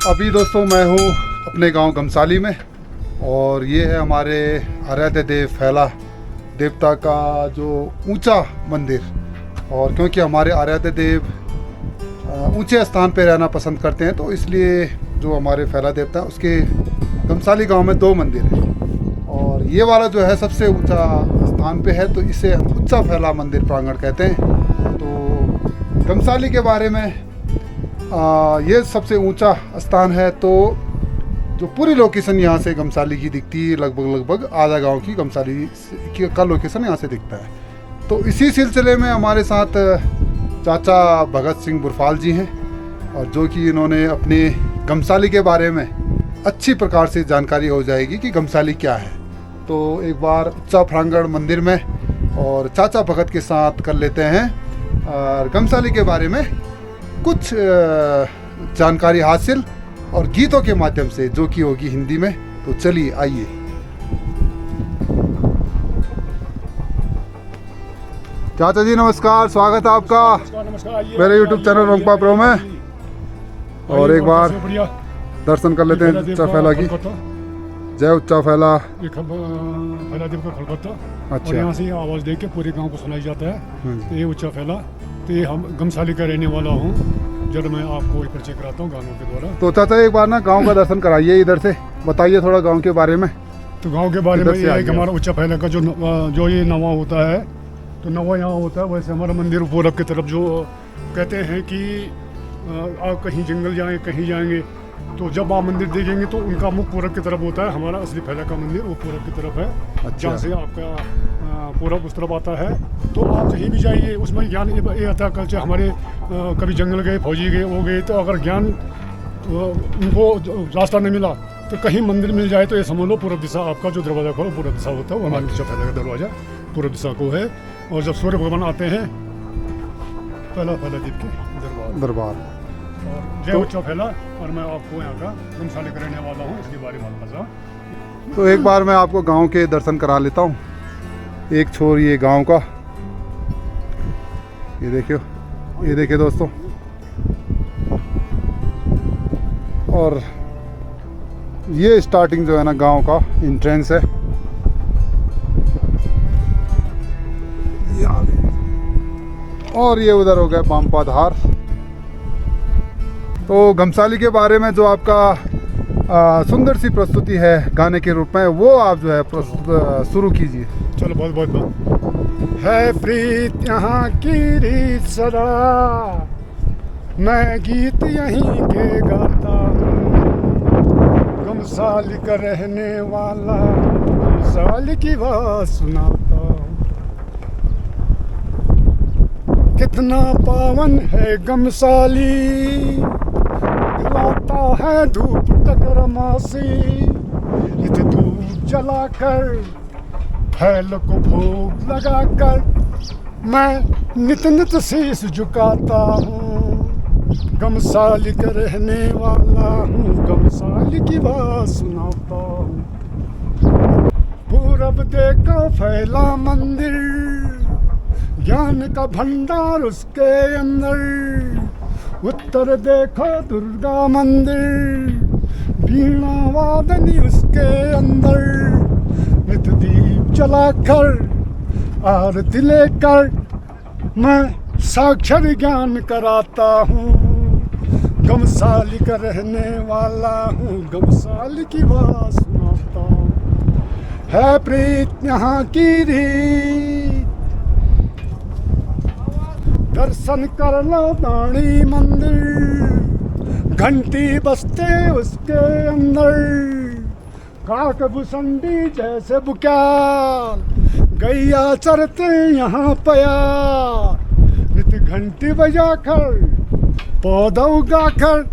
अभी दोस्तों मैं हूँ अपने गांव गमसाली में और ये है हमारे आराध्य देव फैला देवता का जो ऊंचा मंदिर। और क्योंकि हमारे आराध्य देव ऊंचे स्थान पे रहना पसंद करते हैं तो इसलिए जो हमारे फैला देवता है उसके गमसाली गांव में 2 मंदिर हैं और ये वाला जो है सबसे ऊंचा स्थान पे है तो इसे हम ऊंचा फैला मंदिर प्रांगण कहते हैं। तो गमसाली के बारे में ये सबसे ऊंचा स्थान है। तो जो पूरी लोकेशन यहाँ से गमसाली की दिखती है, लगभग आधा गांव की गमसाली का लोकेशन यहाँ से दिखता है। तो इसी सिलसिले में हमारे साथ चाचा भगत सिंह बुरफाल जी हैं और जो कि इन्होंने अपने गमसाली के बारे में अच्छी प्रकार से जानकारी हो जाएगी कि गमसाली क्या है। तो एक बार ऊंचा प्रांगण मंदिर में और चाचा भगत के साथ कर लेते हैं और गमसाली के बारे में कुछ जानकारी हासिल और गीतों के माध्यम से जो कि होगी हिंदी में। तो चलिए आइए। चाचा जी नमस्कार, स्वागत है आपका मेरे YouTube चैनल रोंगपा प्रो में। और एक बार दर्शन कर लेते हैं उच्चा फैला की। जय उच्चा फैला। फैला देव का खलबत्ता। अच्छा, यहाँ से आवाज़ दे के पूरे गांव को सुनाई जाता है। तो ये उच्चा फैला, तो ये हम गमसाली का रहने वाला हूँ। जब मैं आपको परिचय कराता हूँ गानों के द्वारा। तो चाचा एक बार ना गांव का दर्शन कराइए, इधर से बताइए थोड़ा गांव के बारे में। तो गांव के बारे में ये है कि हमारा उच्चा फैला का जो ये नवा होता है, तो नवा यहाँ होता है। वैसे हमारा मंदिर पूरब की तरफ, जो कहते हैं कि आप कहीं जंगल जाएँ कहीं जाएंगे तो जब आप मंदिर देखेंगे तो उनका मुख पूरब की तरफ होता है। हमारा असली फैला का मंदिर वो पूरब की तरफ है। अच्छा। जहाँ से आपका पूरब उस तरफ आता है तो आप कहीं भी जाइए, उसमें ज्ञान ये आता है। कल से हमारे कभी जंगल गए, फौजी गए, वो गए, तो अगर ज्ञान उनको रास्ता नहीं मिला तो कहीं मंदिर मिल जाए तो ये समझ लो पूरब दिशा आपका जो दरवाज़ा खोलो पूरब दिशा होता है, वो हमारे उच्चा फैला का दरवाज़ा पूरब दिशा को है। और जब सूर्य भगवान आते हैं फैला देव के दरबार। जय उच्चा फैला। और मैं आपको यहाँ का गमसाली का रहने वाला हूँ, इसके बारे में बताऊँ। तो एक बार मैं आपको गांव के दर्शन करा लेता हूँ। एक छोर ये गांव का, ये देखिए दोस्तों। और ये स्टार्टिंग जो है ना गांव का एंट्रेंस है। और ये उधर हो गया बामपा धार। तो गमसाली के बारे में जो आपका सुंदर सी प्रस्तुति है गाने के रूप में, वो आप जो है प्रस्तुत शुरू कीजिए। चलो बहुत है प्रीत यहाँ की रीत सदा, मैं गीत यहीं के गाता हूँ। गमसाली का रहने वाला गमसाली की बात सुनाता हूँ। कितना पावन है गमसाली, लाता है धूप टकरमासी। नित धूप जलाकर फैल को भोग लगाकर मैं नित शीश झुकाता हूँ। गमसाली का रहने वाला हूँ, गमसाली की बात सुनाता हूँ। पूरब देखो फैला मंदिर, ज्ञान का भंडार उसके अंदर। उत्तर देखो दुर्गा मंदिर, वीणा वादनी उसके अंदर। नित दीप जलाकर आरती लेकर मैं साक्षर ज्ञान कराता हूँ। गमसाली का रहने वाला हूँ, गमसाली की बात सुनाता हूँ। है प्रीत यहाँ की रीत, दर्शन कर लो दानी मंदिर। घंटी बजते उसके अंदर, काक भुसंडी जैसे बुक्याल, गैया चरते यहाँ प्यार। नित घंटी बजाकर पौधा उगाकर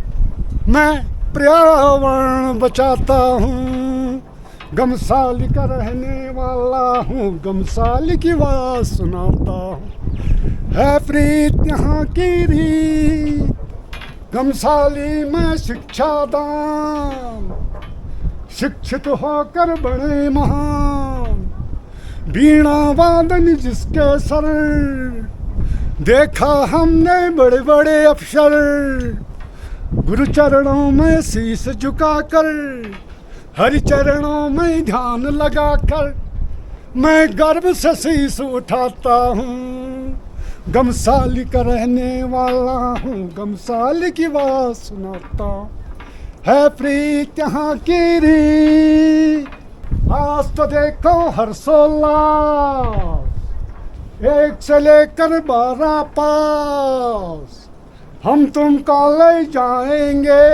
मैं पर्यावरण बचाता हूँ। गमसाली का रहने वाला हूँ, गमसाली की बात सुनाता हूँ। है प्रीत यहाँ की रीत, गमसाली में शिक्षा दान। शिक्षित होकर बड़े महान, वीणा वादन जिसके सर। देखा हमने बड़े बड़े अफसर, गुरु चरणों में शीश झुकाकर, हरि चरणों में ध्यान लगाकर मैं गर्व से शीश उठाता हूँ। गमसाली का रहने वाला हूँ, गमसाली की बात सुनाता हूँ। है प्रीत यहाँ की री, आज तो देखो हर्षोल्लास, 1 से लेकर 12 पास हम तुमको ले जाएंगे,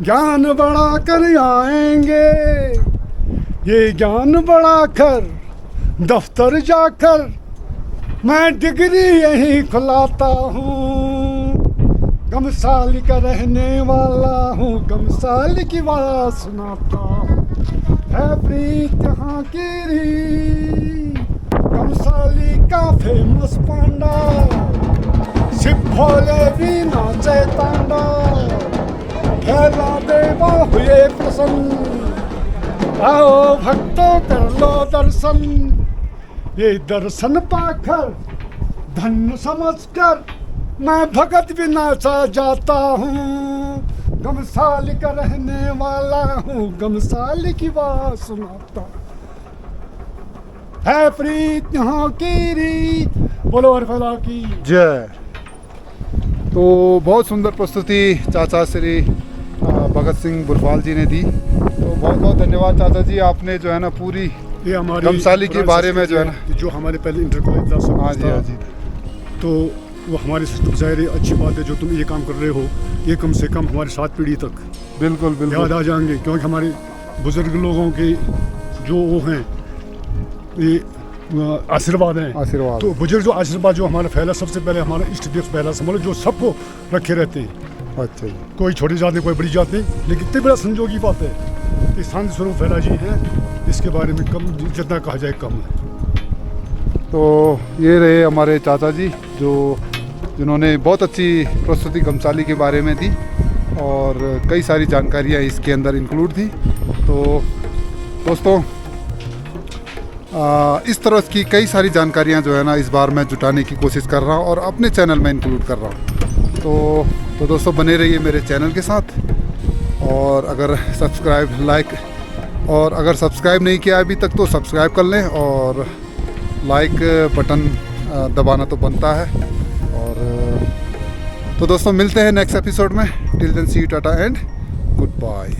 ज्ञान बढ़ाकर आएंगे। ये ज्ञान बढ़ाकर दफ्तर जाकर मैं डिग्री यहीं खुलाता हूँ। गमसाली का रहने वाला हूँ, गमसाली की बात सुनाता हूँ। है प्रीत यहाँ की री, गमसाली का फेमस पांडा, शिव भोले भी नाचे तांडा। फैला देवा हुए प्रसन्न, आओ भक्तों कर लो दर्शन। ये दर्शन पाकर धन्य समझकर मैं भगत भी नाचा जाता हूँ। गमसाली का रहने वाला हूँ, गमसाली की बात सुनाता है प्रीत यहाँ की री। बोलो हर फैला की जय। तो बहुत सुंदर प्रस्तुति चाचा श्री भगत सिंह बुरफाल जी ने दी। तो बहुत बहुत धन्यवाद चाचा जी, आपने जो है ना पूरी ये हमारी गमसाली के बारे में जो है ना, जो हमारे पहले इंटर कॉलेज था, हाँ जी हाँ जी, तो वो हमारी ज़ाहिर है अच्छी बात है जो तुम ये काम कर रहे हो। ये कम से कम हमारी 7 पीढ़ी तक बिल्कुल याद बिल्कुल आ जाएंगे, क्योंकि हमारे बुजुर्ग लोगों के जो वो हैं ये आशीर्वाद हैं। आशीर्वाद। तो बुजुर्ग जो आशीर्वाद जो हमारा फैला, सबसे पहले हमारा इष्ट देव पहला संभल जो सबको रखे रहते हैं। अच्छा जी। कोई छोटी जात नहीं, कोई बड़ी जात नहीं, लेकिन इतनी बड़ा संजोगी बात है कि शांति स्वरूप फैला जी हैं, इसके बारे में कम जितना कहा जाए कम है। तो ये रहे हमारे चाचा जी जिन्होंने बहुत अच्छी प्रस्तुति गमसाली के बारे में दी और कई सारी जानकारियाँ इसके अंदर इंक्लूड थी। तो दोस्तों इस तरह की कई सारी जानकारियाँ जो है ना इस बार मैं जुटाने की कोशिश कर रहा हूँ और अपने चैनल में इंक्लूड कर रहा हूँ। तो दोस्तों बने रहिए मेरे चैनल के साथ, और अगर सब्सक्राइब नहीं किया अभी तक तो सब्सक्राइब कर लें, और लाइक बटन दबाना तो बनता है। और तो दोस्तों मिलते हैं नेक्स्ट एपिसोड में। Till then see you, tata and good bye.